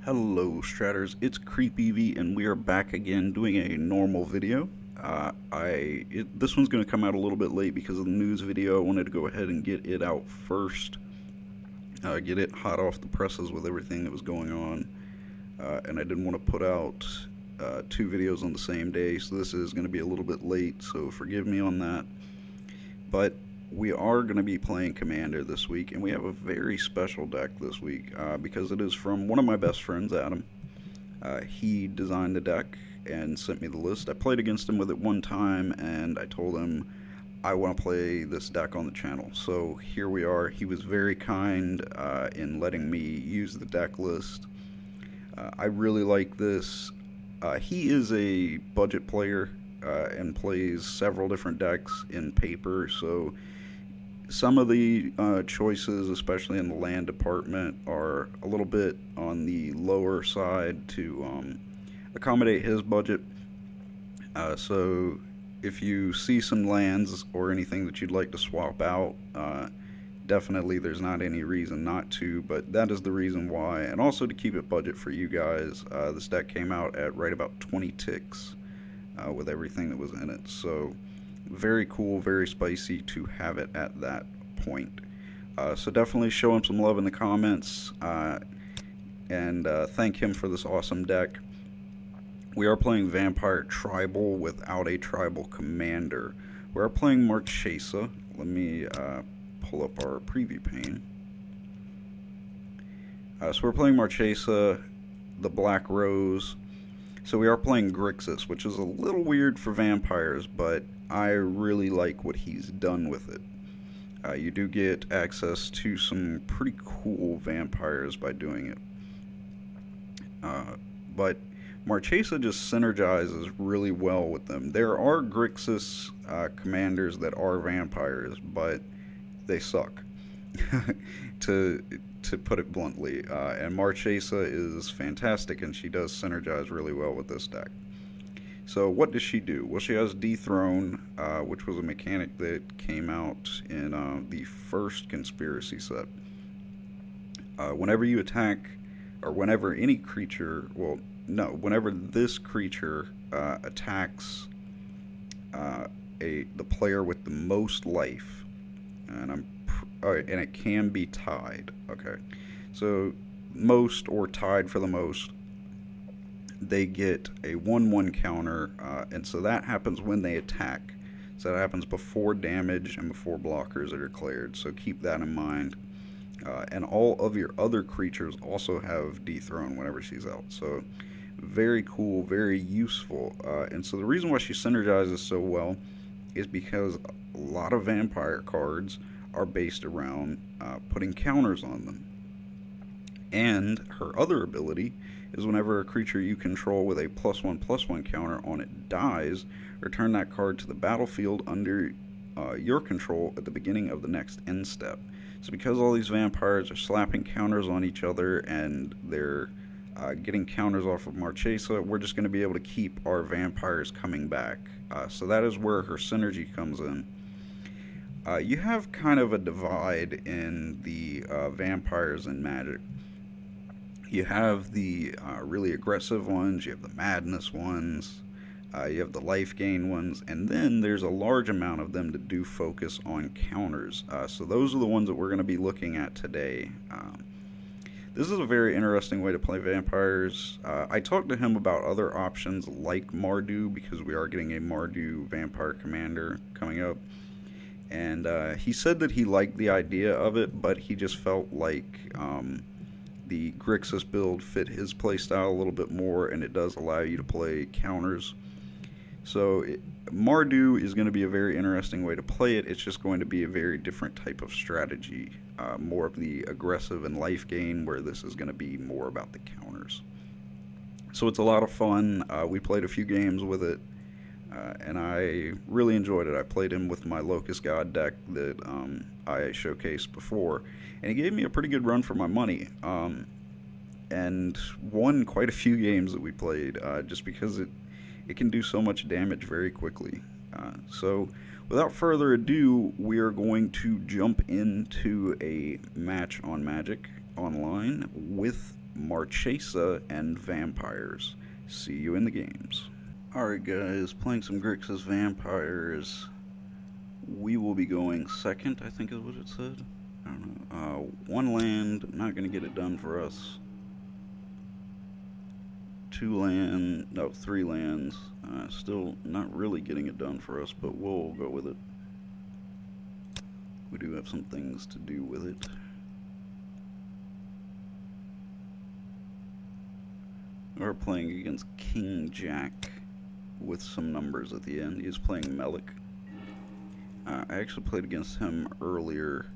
Hello Stratters, it's CreepEvee and we are back again doing a normal video. This one's going to come out a little bit late because of the news video. I wanted to go ahead and get it out first, get it hot off the presses with everything that was going on, and I didn't want to put out two videos on the same day, so this is going to be a little bit late, so forgive me on that. But we are going to be playing Commander this week, and we have a very special deck this week because it is from one of my best friends, Adam. He designed the deck and sent me the list. I played against him with it one time, and I told him I want to play this deck on the channel. So here we are. He was very kind in letting me use the deck list. I really like this. He is a budget player and plays several different decks in paper, so some of the choices, especially in the land department, are a little bit on the lower side to accommodate his budget. So if you see some lands or anything that you'd like to swap out, definitely there's not any reason not to, but that is the reason why. And also to keep it budget for you guys, this deck came out at right about 20 ticks with everything that was in it. So very cool, very spicy to have it at that point. So definitely show him some love in the comments and thank him for this awesome deck. We are playing Vampire Tribal without a tribal commander. We are playing Marchesa. Let me pull up our preview pane. So we're playing Marchesa, the Black Rose. So we are playing Grixis, which is a little weird for vampires, but I really like what he's done with it. You do get access to some pretty cool vampires by doing it. But Marchesa just synergizes really well with them. There are Grixis commanders that are vampires, but they suck, to put it bluntly. And Marchesa is fantastic, and she does synergize really well with this deck. So what does she do? Well, she has Dethrone, which was a mechanic that came out in the first Conspiracy set. Whenever you attack, or whenever any creature, well, no, whenever this creature attacks the player with the most life, and alright, and it can be tied. Okay, so most or tied for the most, they get a 1/1 counter, and so that happens when they attack. So that happens before damage and before blockers are declared. So keep that in mind. And all of your other creatures also have Dethrone whenever she's out. So very cool, very useful. And so the reason why she synergizes so well is because a lot of vampire cards are based around putting counters on them. And her other ability is whenever a creature you control with a +1/+1 counter on it dies, return that card to the battlefield under your control at the beginning of the next end step. So because all these vampires are slapping counters on each other and they're getting counters off of Marchesa, we're just going to be able to keep our vampires coming back. So that is where her synergy comes in. You have kind of a divide in the vampires in Magic. You have the really aggressive ones, you have the madness ones, you have the life gain ones, and then there's a large amount of them that do focus on counters. So those are the ones that we're going to be looking at today. This is a very interesting way to play vampires. I talked to him about other options like Mardu, because we are getting a Mardu vampire commander coming up. And he said that he liked the idea of it, but he just felt like the Grixis build fit his playstyle a little bit more, and it does allow you to play counters. So Mardu is going to be a very interesting way to play it. It's just going to be a very different type of strategy, more of the aggressive and life gain, where this is going to be more about the counters. So it's a lot of fun. We played a few games with it, and I really enjoyed it. I played him with my Locust God deck that I showcased before, and he gave me a pretty good run for my money, and won quite a few games that we played, just because it can do so much damage very quickly. So without further ado, we are going to jump into a match on Magic Online with Marchesa and vampires. See you in the games. Alright guys, playing some Grixis vampires. We will be going second, I think is what it said. I don't know. One land, not going to get it done for us. Three lands. Still not really getting it done for us, but we'll go with it. We do have some things to do with it. We're playing against King Jack with some numbers at the end. He's playing Melik. I actually played against him earlier.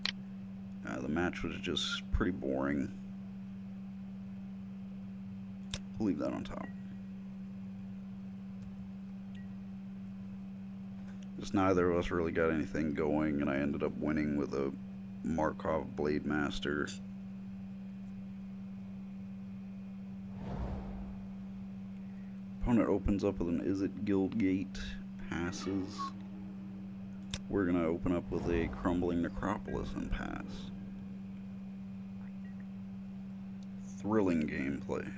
The match was just pretty boring. We'll leave that on top. Just neither of us really got anything going, and I ended up winning with a Markov Blade Master. Opponent opens up with an Is It Guildgate, passes. We're going to open up with a Crumbling Necropolis and pass. Thrilling gameplay.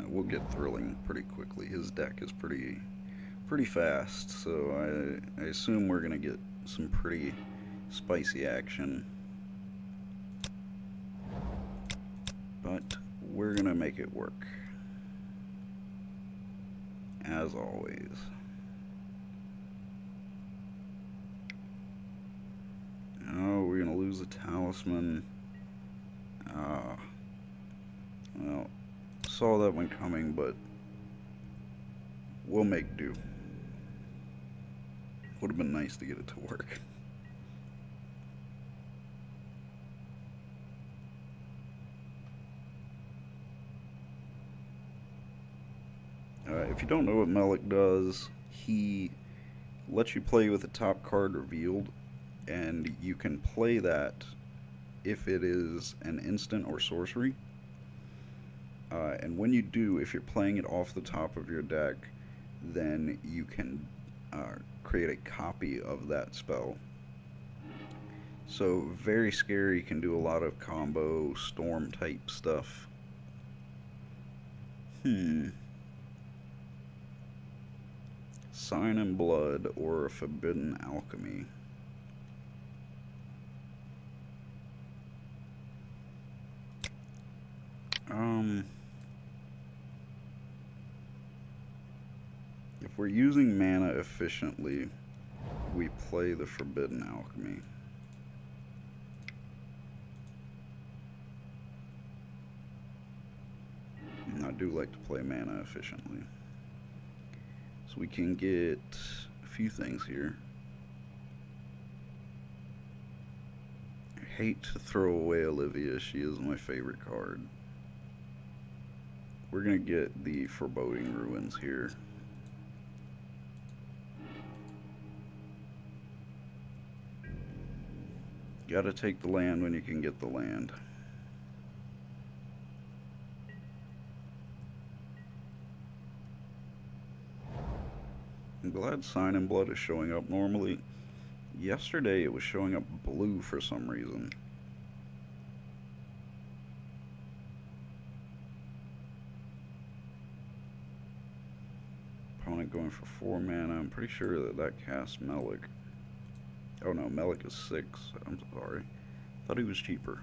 We'll get thrilling pretty quickly. His deck is pretty fast, so I assume we're going to get some pretty spicy action. But we're going to make it work. As always. Oh, we're going to lose a talisman. Well, saw that one coming, but we'll make do. Would have been nice to get it to work. If you don't know what Melik does, he lets you play with the top card revealed, and you can play that if it is an instant or sorcery. And when you do, if you're playing it off the top of your deck, then you can create a copy of that spell. So very scary, can do a lot of combo storm type stuff. Sign in Blood or Forbidden Alchemy. If we're using mana efficiently, we play the Forbidden Alchemy. And I do like to play mana efficiently. So we can get a few things here. I hate to throw away Olivia, she is my favorite card. We're going to get the Foreboding Ruins here. Gotta take the land when you can get the land. I'm glad Sign in Blood is showing up. Normally, yesterday it was showing up blue for some reason. Opponent going for 4 mana. I'm pretty sure that casts Melik. Oh no, Melik is 6. I'm sorry. Thought he was cheaper.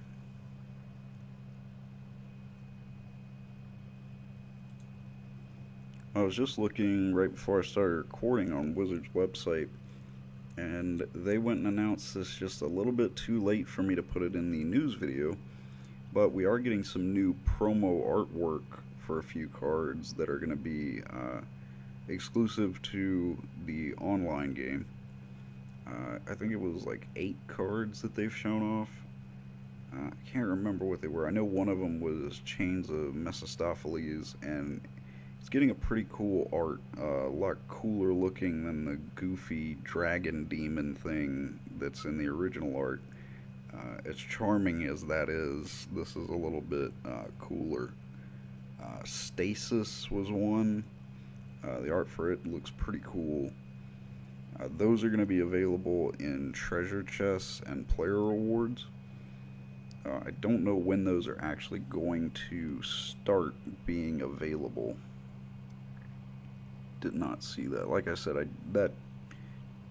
I was just looking right before I started recording on Wizards' website, and they went and announced this just a little bit too late for me to put it in the news video, but we are getting some new promo artwork for a few cards that are going to be exclusive to the online game. I think it was like 8 cards that they've shown off. I can't remember what they were. I know one of them was Chains of Mephistopheles, and it's getting a pretty cool art. A lot cooler looking than the goofy dragon demon thing that's in the original art. As charming as that is, this is a little bit cooler. Stasis was one. The art for it looks pretty cool. Those are going to be available in treasure chests and player rewards. I don't know when those are actually going to start being available. Did not see that. Like I said, I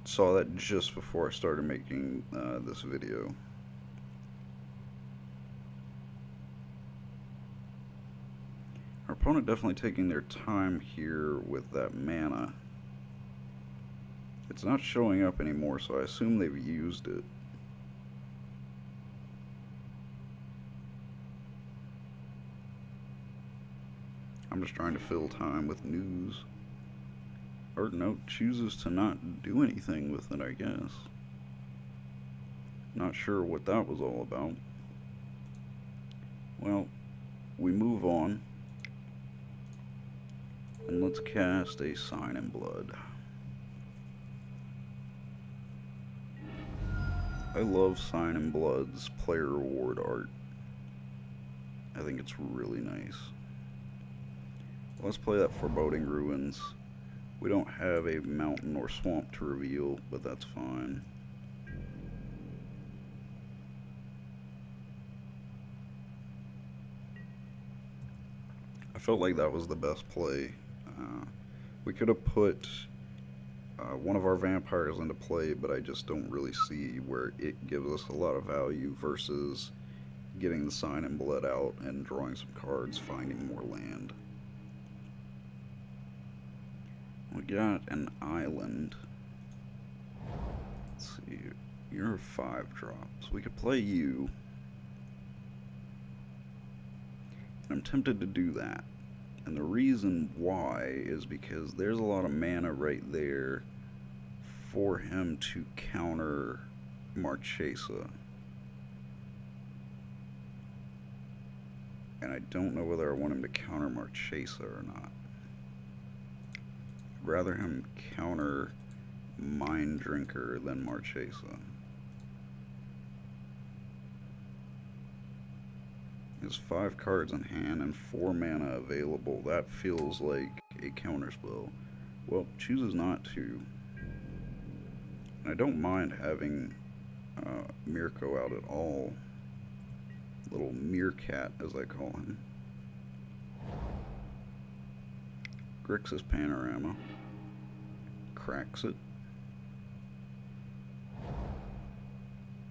saw that just before I started making this video. Our opponent definitely taking their time here with that mana. It's not showing up anymore, so I assume they've used it. I'm just trying to fill time with news. Or no, chooses to not do anything with it, I guess. Not sure what that was all about. Well, we move on. And let's cast a Sign in Blood. I love Sign in Blood's player reward art. I think it's really nice. Let's play that Foreboding Ruins. We don't have a mountain or swamp to reveal, but that's fine. I felt like that was the best play. We could have put one of our vampires into play, but I just don't really see where it gives us a lot of value versus getting the Sign in Blood out and drawing some cards, finding more land. We got an island. Let's see. You're 5 drops. We could play you. And I'm tempted to do that. And the reason why is because there's a lot of mana right there for him to counter Marchesa. And I don't know whether I want him to counter Marchesa or not. I'd rather him counter Mind Drinker than Marchesa. He has 5 cards in hand and 4 mana available. That feels like a counterspell. Well, chooses not to. And I don't mind having Mirko out at all. Little meerkat, as I call him. Grixis Panorama. Cracks it.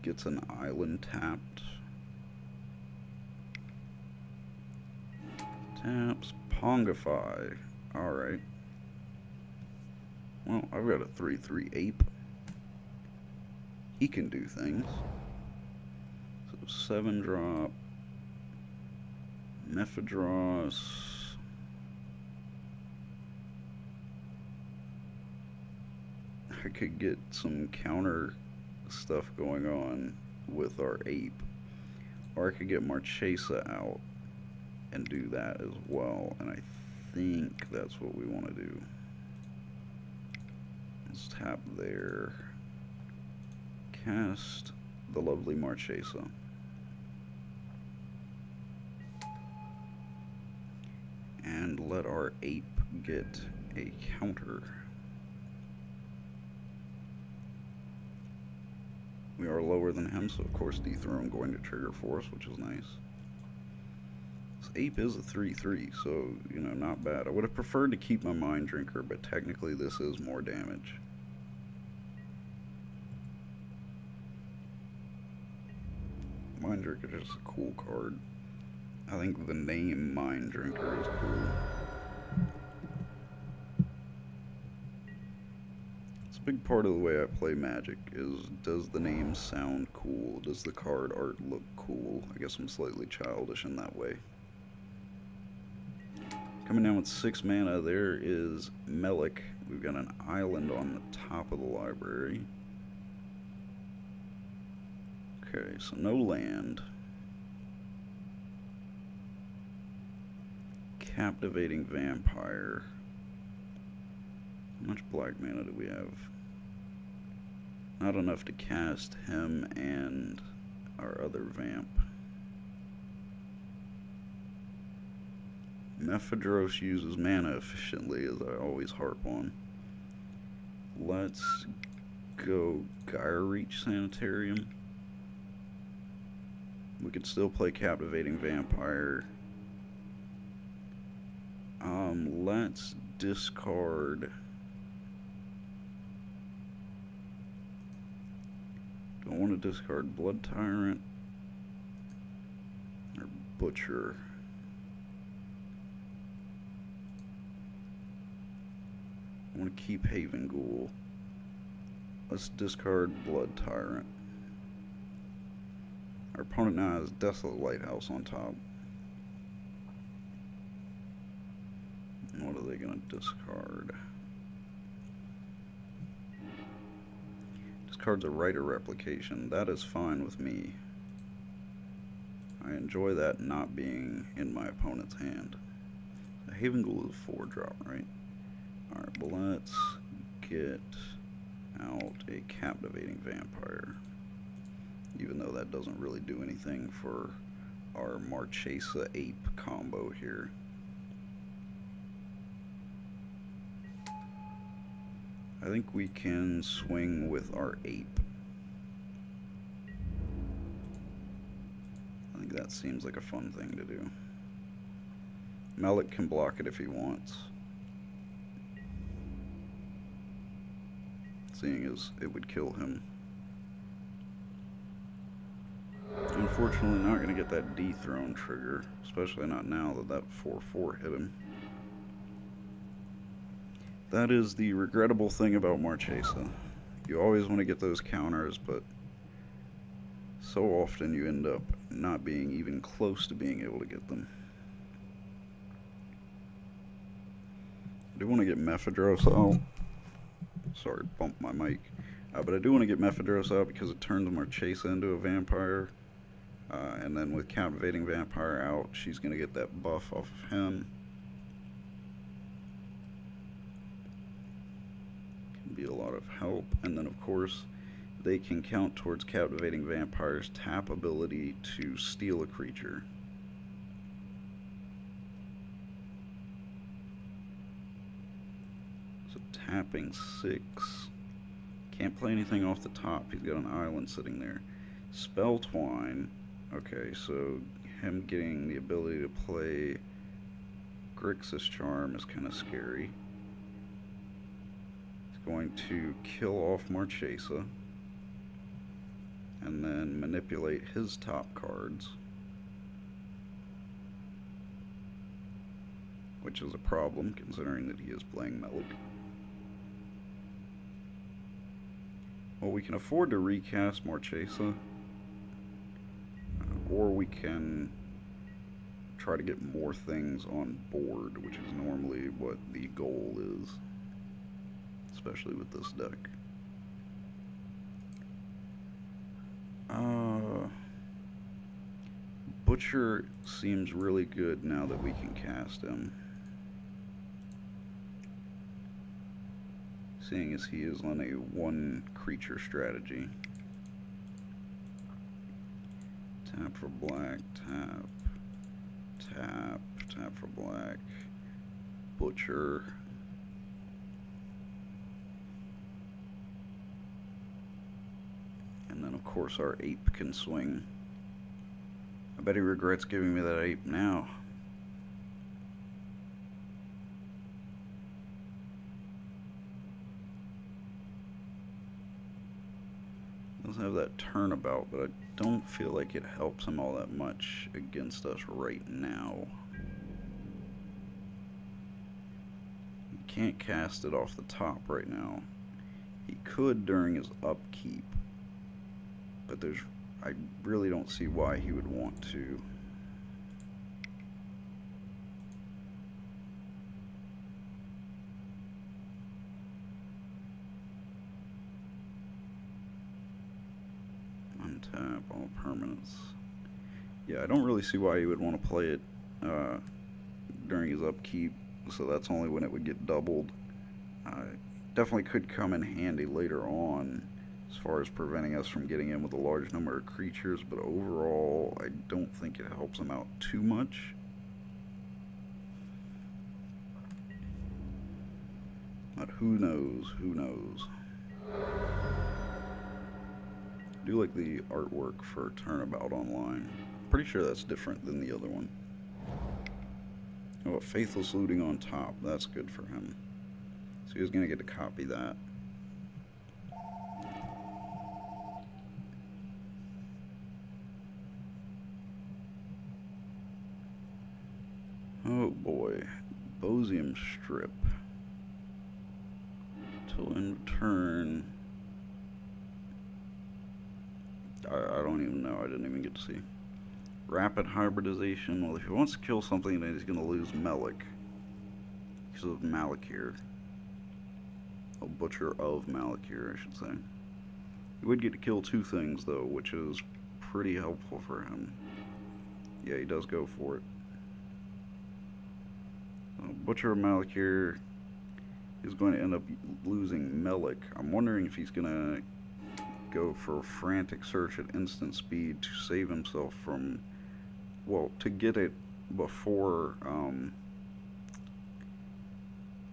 Gets an island tapped. Taps Pongify. Alright. Well, I've got a 3/3 ape. He can do things. So 7 drop. Mephidros. I could get some counter stuff going on with our ape. Or I could get Marchesa out and do that as well. And I think that's what we want to do. Let's tap there. Cast the lovely Marchesa. And let our ape get a counter. We are lower than him, so of course Dethrone going to trigger for us, which is nice. This ape is a 3/3, so, you know, not bad. I would have preferred to keep my Mind Drinker, but technically this is more damage. Mind Drinker is a cool card. I think the name Mind Drinker is cool. It's a big part of the way I play Magic is, does the name sound cool? Does the card art look cool? I guess I'm slightly childish in that way. Coming down with 6 mana, there is Melik. We've got an island on the top of the library. Okay, so no land. Captivating Vampire. How much black mana do we have? Not enough to cast him and our other vamp. Mephidros uses mana efficiently, as I always harp on. Let's go Gyre Reach Sanitarium. We could still play Captivating Vampire. Let's discard. Don't want to discard Blood Tyrant or Butcher. I want to keep Haven Ghoul. Let's discard Blood Tyrant. Our opponent now has Desolate Lighthouse on top. And what are they going to discard? Discards a Rite of Replication. That is fine with me. I enjoy that not being in my opponent's hand. The Haven Ghoul is a 4-drop, right? Alright, well, let's get out a Captivating Vampire. Even though that doesn't really do anything for our Marchesa Ape combo here. I think we can swing with our Ape. I think that seems like a fun thing to do. Malik can block it if he wants. Seeing as it would kill him. Unfortunately, not going to get that dethrone trigger, especially not now that that 4/4 hit him. That is the regrettable thing about Marchesa. You always want to get those counters, but so often you end up not being even close to being able to get them. I do want to get Mephidros out. Sorry, bumped my mic. But I do want to get Mephidros out because it turns Marchesa into a vampire. And then with Captivating Vampire out, she's going to get that buff off of him. Can be a lot of help. And then, of course, they can count towards Captivating Vampire's tap ability to steal a creature. So tapping 6. Can't play anything off the top. He's got an island sitting there. Spell Twine. Okay, so him getting the ability to play Grixis Charm is kind of scary. He's going to kill off Marchesa and then manipulate his top cards, which is a problem considering that he is playing Melik. Well, we can afford to recast Marchesa. Or we can try to get more things on board, which is normally what the goal is, especially with this deck. Butcher seems really good now that we can cast him, seeing as he is on a 1 creature strategy. Tap for black, tap, tap, tap for black, Butcher. And then of course our ape can swing. I bet he regrets giving me that ape now. Doesn't have that turnabout, but I don't feel like it helps him all that much against us right now. He can't cast it off the top right now. He could during his upkeep, but I really don't see why he would want to. Untap all permanents. Yeah, I don't really see why he would want to play it during his upkeep, so that's only when it would get doubled. Definitely could come in handy later on as far as preventing us from getting in with a large number of creatures, but overall I don't think it helps him out too much. But who knows, who knows. I do like the artwork for Turnabout Online. Pretty sure that's different than the other one. Oh, a Faithless Looting on top. That's good for him. So he's going to get to copy that. Oh boy. Bosium Strip. Till in turn. I don't even know. I didn't even get to see. Rapid Hybridization. Well, if he wants to kill something, then he's going to lose Melik. Because of Malakir. A Butcher of Malakir, I should say. He would get to kill two things, though, which is pretty helpful for him. Yeah, he does go for it. So Butcher of Malakir is going to end up losing Melik. I'm wondering if he's going to go for Frantic Search at instant speed to save himself from, well, to get it before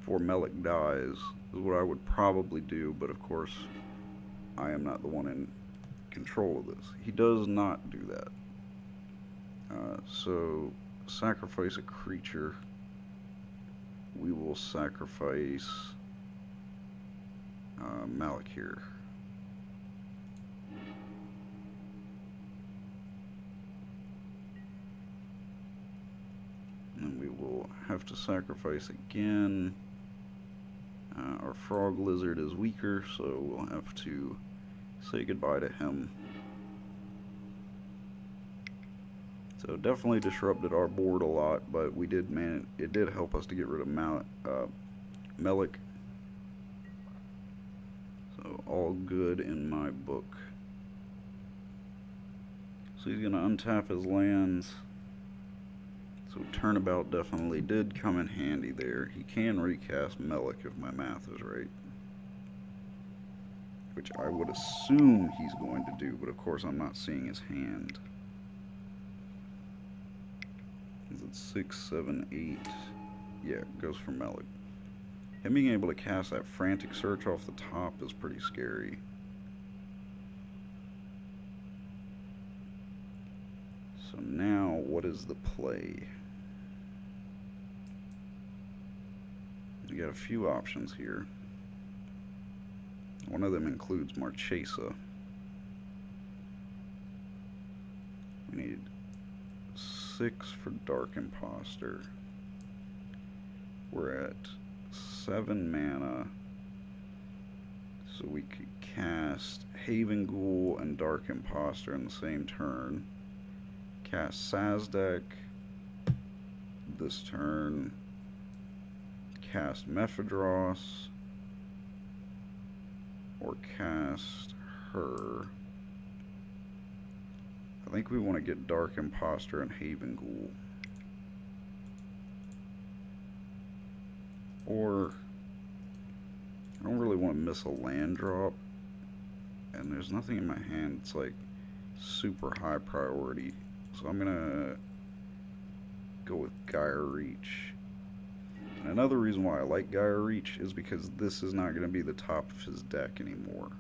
Melik dies is what I would probably do, but of course I am not the one in control of this. He does not do that. So sacrifice a creature. We will sacrifice Malakir. And we will have to sacrifice again. Our Frog Lizard is weaker, so we'll have to say goodbye to him. So definitely disrupted our board a lot, but it did help us to get rid of Melik. So all good in my book. So he's going to untap his lands. So Turnabout definitely did come in handy there. He can recast Melik if my math is right. Which I would assume he's going to do, but of course I'm not seeing his hand. Is it 6, 7, 8? Yeah, it goes for Melik. Him being able to cast that Frantic Search off the top is pretty scary. So now, what is the play? We got a few options here. One of them includes Marchesa. We need 6 for Dark Imposter. We're at 7 mana. So we could cast Haven Ghoul and Dark Imposter in the same turn. Cast Sazdak this turn. Cast Mephidros. Or cast her. I think we want to get Dark Imposter and Haven Ghoul. Or I don't really want to miss a land drop. And there's nothing in my hand that's like super high priority. So I'm gonna go with Gaia Reach. And another reason why I like Gaia Reach is because this is not gonna be the top of his deck anymore.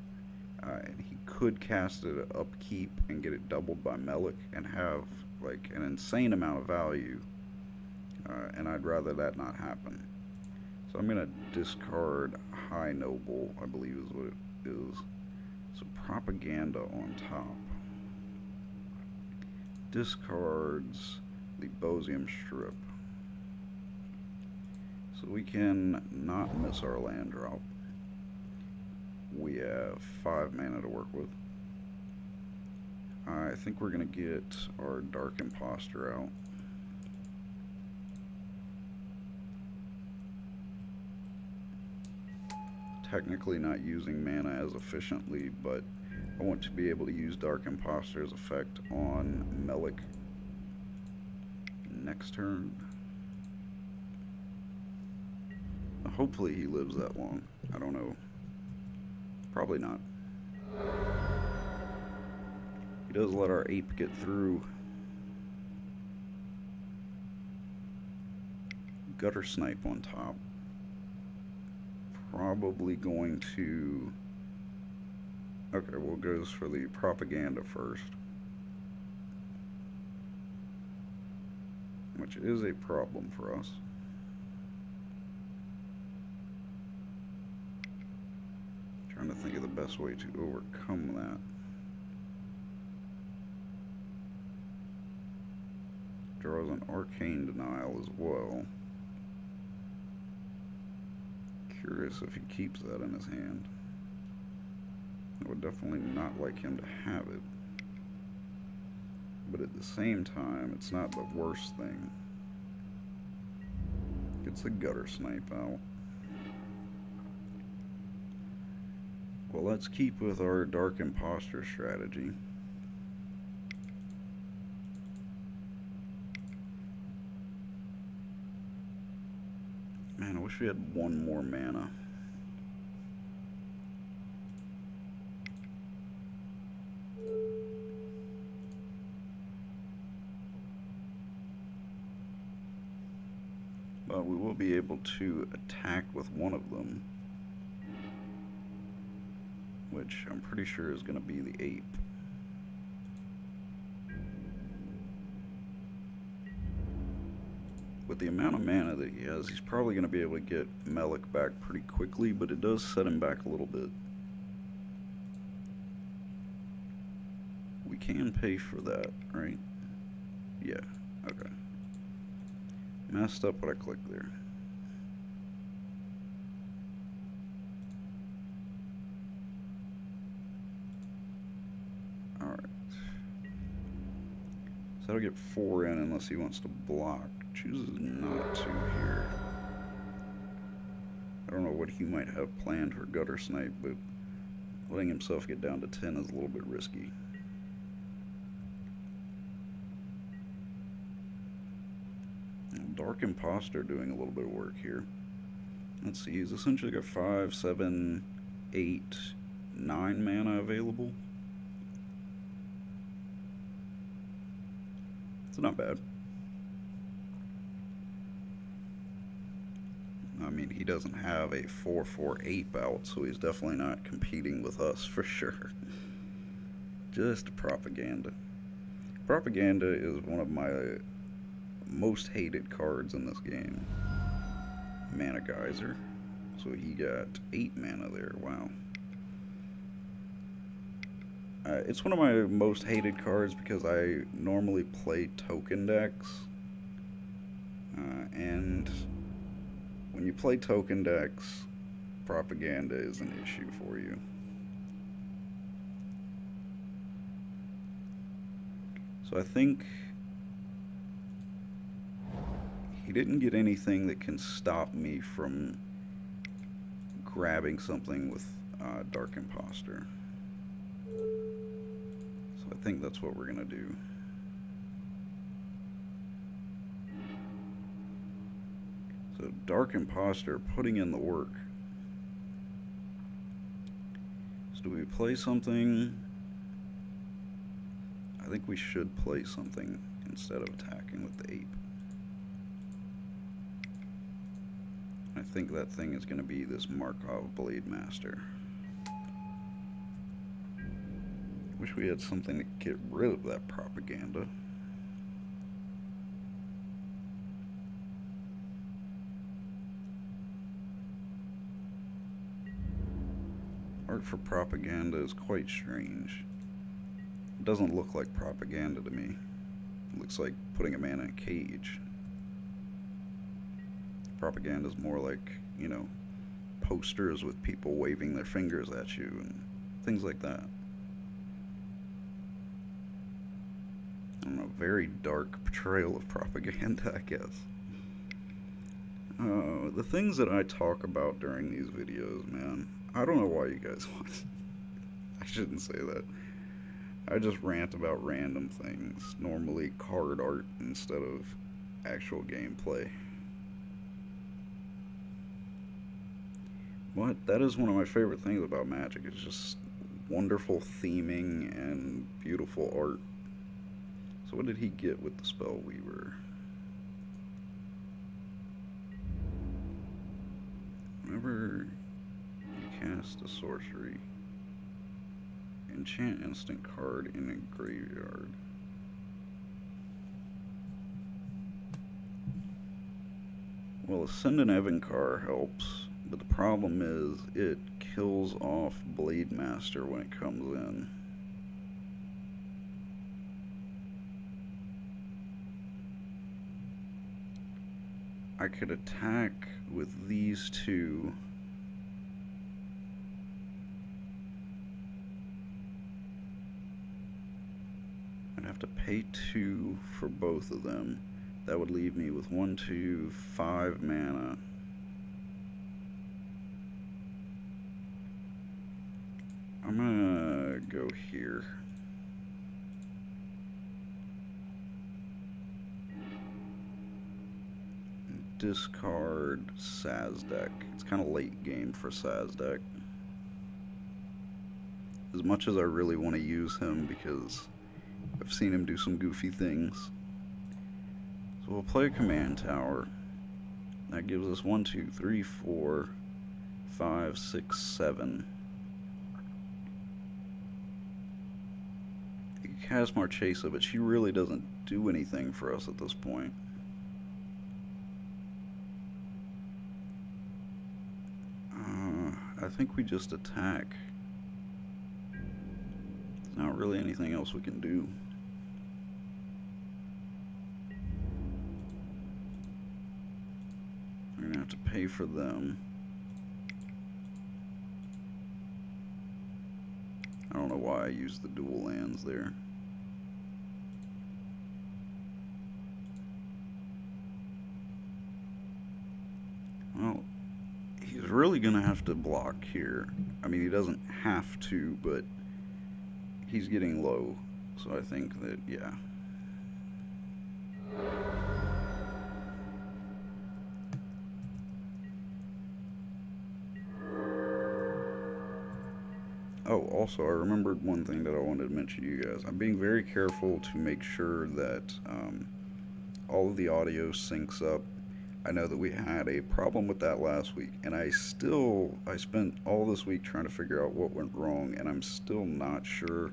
And he could cast it at upkeep and get it doubled by Melik and have like an insane amount of value. And I'd rather that not happen. So I'm gonna discard High Noble, I believe is what it is. So Propaganda on top. Discards the Bosium Strip. So we can not miss our land drop. We have 5 mana to work with. I think we're going to get our Dark Imposter out. Technically not using mana as efficiently, but I want to be able to use Dark Imposter's effect on Melik next turn. Hopefully he lives that long. I don't know. Probably not. He does let our ape get through. Gutter Snipe on top. Probably going to... Okay, well, goes for the Propaganda first. which is a problem for us. Trying to think of the best way to overcome that. Draws an arcane denial as well. Curious if he keeps that in his hand. I would definitely not like him to have it. But at the same time, it's not the worst thing. Gets the gutter snipe out. Well, let's keep with our Dark Imposter strategy. Man, I wish we had one more mana. But we will be able to attack with one of them, which I'm pretty sure is going to be the ape. With the amount of mana that he has, he's probably going to be able to get Melik back pretty quickly, but it does set him back a little bit. We can pay for that, right? Yeah, okay. Messed up what I clicked there. Alright. So that'll get 4 in unless he wants to block. Chooses not to here. I don't know what he might have planned for gutter snipe, but letting himself get down to 10 is a little bit risky. Dark Imposter doing a little bit of work here. Let's see, he's essentially got 5, 7, 8, 9 mana available. It's not bad. I mean, he doesn't have a 4/4 ape out, so he's definitely not competing with us for sure. Just propaganda. Propaganda is one of my most hated cards in this game. Mana Geyser. So he got 8 mana there. Wow. It's one of my most hated cards because I normally play token decks. And when you play token decks, propaganda is an issue for you. So I think he didn't get anything that can stop me from grabbing something with Dark Imposter. So I think that's what we're going to do. So Dark Imposter putting in the work. So do we play something? I think we should play something instead of attacking with the ape. I think that thing is going to be this Markov Blade Master. Wish we had something to get rid of that propaganda. Art for propaganda is quite strange. It doesn't look like propaganda to me. It looks like putting a man in a cage. Propaganda is more like, you know, posters with people waving their fingers at you and things like that. I don't know, very dark portrayal of propaganda, I guess. The things that I talk about during these videos, man, I don't know why you guys watch. I shouldn't say that. I just rant about random things, normally card art instead of actual gameplay. But that is one of my favorite things about Magic. It's just wonderful theming and beautiful art. So what did he get with the Spellweaver? Whenever you cast a sorcery, enchant instant card in a graveyard. Well, Ascendant Evancar helps, but the problem is it kills off Blade Master when it comes in. I could attack with these two. I'd have to pay 2 for both of them. That would leave me with 1, 2, 5 mana. I'm gonna go here. Discard Sazdeck. It's kind of late game for Sazdeck. As much as I really want to use him because I've seen him do some goofy things. So we'll play a command tower. That gives us 1, 2, 3, 4, 5, 6, 7. You can cast Marchesa, but she really doesn't do anything for us at this point. I think we just attack. There's not really anything else we can do. We're gonna have to pay for them. I don't know why I used the dual lands there. Well, he's really gonna have to block here. I mean, he doesn't have to, but he's getting low. So I think that, yeah. Oh, also, I remembered one thing that I wanted to mention to you guys. I'm being very careful to make sure that all of the audio syncs up. I know that we had a problem with that last week, and I spent all this week trying to figure out what went wrong, and I'm still not sure,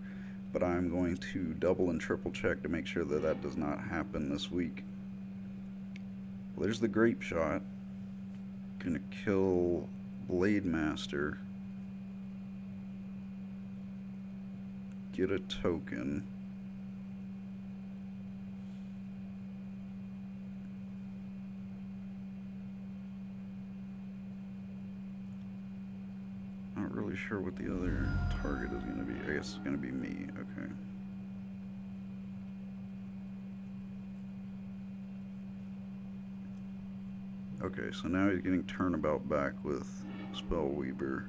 but I'm going to double and triple check to make sure that that does not happen this week. Well, there's the Grape Shot. Gonna kill Blade Master. Get a token. Not really sure what the other target is going to be. I guess it's going to be me. Okay. Okay, so now he's getting Turnabout back with Spellweaver.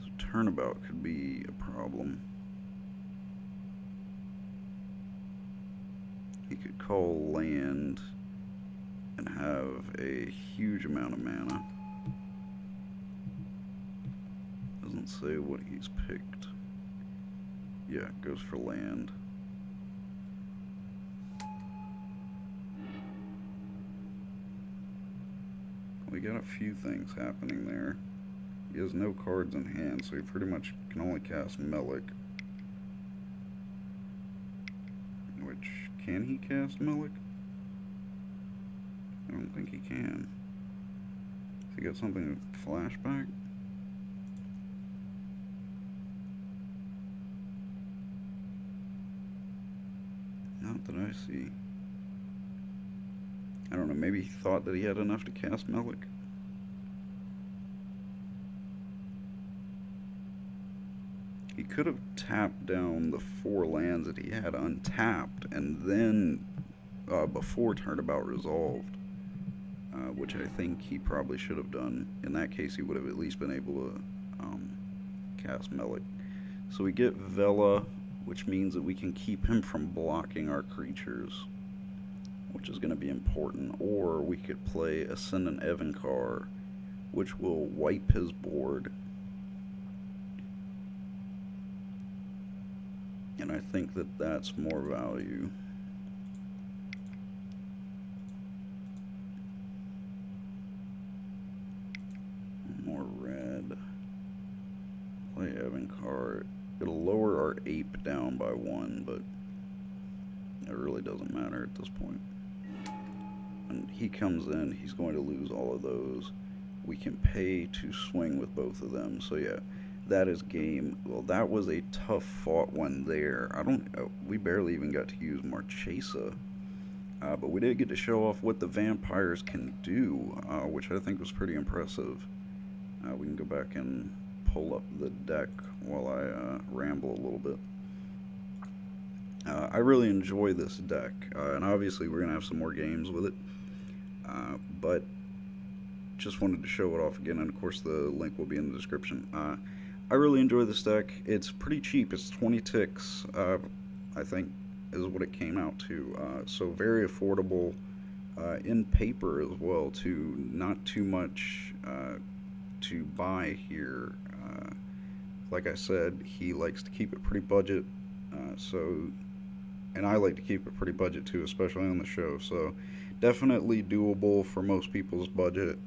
So Turnabout could be a problem. He could call land and have a huge amount of mana. Doesn't say what he's picked. Yeah, goes for land. We got a few things happening there. He has no cards in hand, so he pretty much can only cast Melik. Which, can he cast Melik? I don't think he can. Has he got something with flashback? Not that I see. I don't know, maybe he thought that he had enough to cast Melik. He could have tapped down the 4 lands that he had untapped and then before Turnabout resolved. Which I think he probably should have done. In that case, he would have at least been able to cast Melik. So we get Vela, which means that we can keep him from blocking our creatures, which is going to be important. Or we could play Ascendant Evancar, which will wipe his board. And I think that that's more value. More red. Play Evancar. It'll lower our ape down by 1, but It really doesn't matter at this point. When he comes in, he's going to lose all of those. We can pay to swing with both of them. So yeah, that is game. Well, that was a tough fought one there. We barely even got to use Marchesa. But we did get to show off what the vampires can do, which I think was pretty impressive. We can go back and pull up the deck while I ramble a little bit. I really enjoy this deck, and obviously we're going to have some more games with it. But just wanted to show it off again, and of course the link will be in the description. I really enjoy this deck. It's pretty cheap. It's 20 ticks, I think, is what it came out to. So very affordable in paper as well, too. Not too much to buy here. Like I said, he likes to keep it pretty budget. And I like to keep it pretty budget too, especially on the show. So definitely doable for most people's budget.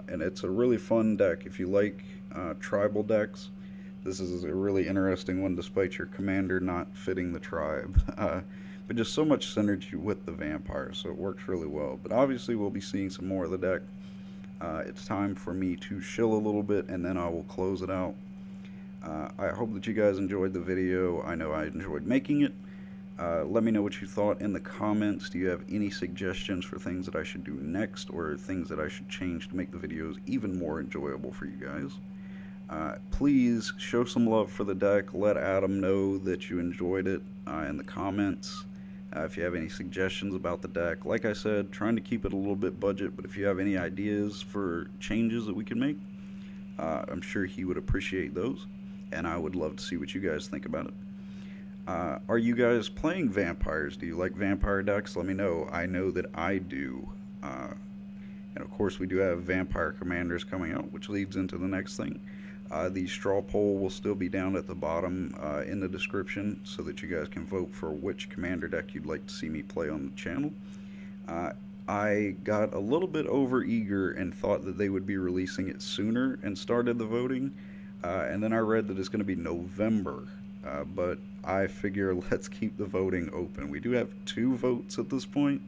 And it's a really fun deck. If you like tribal decks, this is a really interesting one despite your commander not fitting the tribe. But just so much synergy with the vampire, so it works really well. But obviously we'll be seeing some more of the deck. It's time for me to chill a little bit, and then I will close it out. I hope that you guys enjoyed the video. I know I enjoyed making it. Let me know what you thought in the comments. Do you have any suggestions for things that I should do next, or things that I should change to make the videos even more enjoyable for you guys? Please show some love for the deck. Let Adam know that you enjoyed it in the comments. If you have any suggestions about the deck, like I said, trying to keep it a little bit budget, but if you have any ideas for changes that we can make, I'm sure he would appreciate those, and I would love to see what you guys think about it. Are you guys playing vampires? Do you like vampire decks? Let me know. I know that I do. And of course, we do have vampire commanders coming out, which leads into the next thing. The straw poll will still be down at the bottom in the description so that you guys can vote for which commander deck you'd like to see me play on the channel. I got a little bit over eager and thought that they would be releasing it sooner and started the voting. And then I read that it's going to be November. But I figure let's keep the voting open. We do have 2 votes at this point.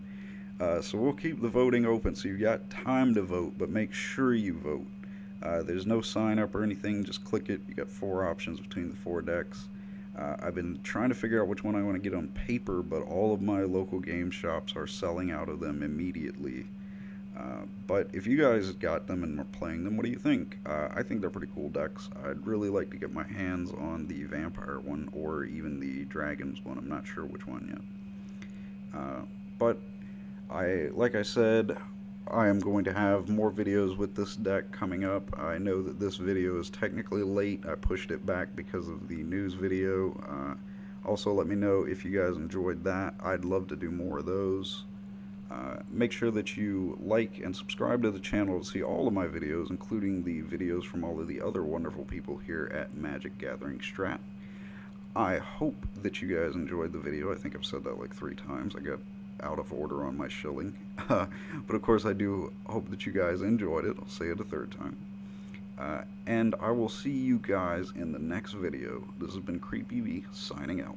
So we'll keep the voting open so you've got time to vote, but make sure you vote. There's no sign up or anything, just click it. You got 4 options between the 4 decks. I've been trying to figure out which one I want to get on paper, but all of my local game shops are selling out of them immediately. But if you guys got them and are playing them, what do you think? I think they're pretty cool decks. I'd really like to get my hands on the vampire one or even the dragons one. I'm not sure which one yet. But like I said, I am going to have more videos with this deck coming up. I know that this video is technically late. I pushed it back because of the news video. Also, let me know if you guys enjoyed that. I'd love to do more of those. Make sure that you like and subscribe to the channel to see all of my videos, including the videos from all of the other wonderful people here at Magic Gathering Strat. I hope that you guys enjoyed the video. I think I've said that like 3 times. I got out of order on my shilling. But of course I do hope that you guys enjoyed it. I'll say it a 3rd time. And I will see you guys in the next video. This has been CreepEvee signing out.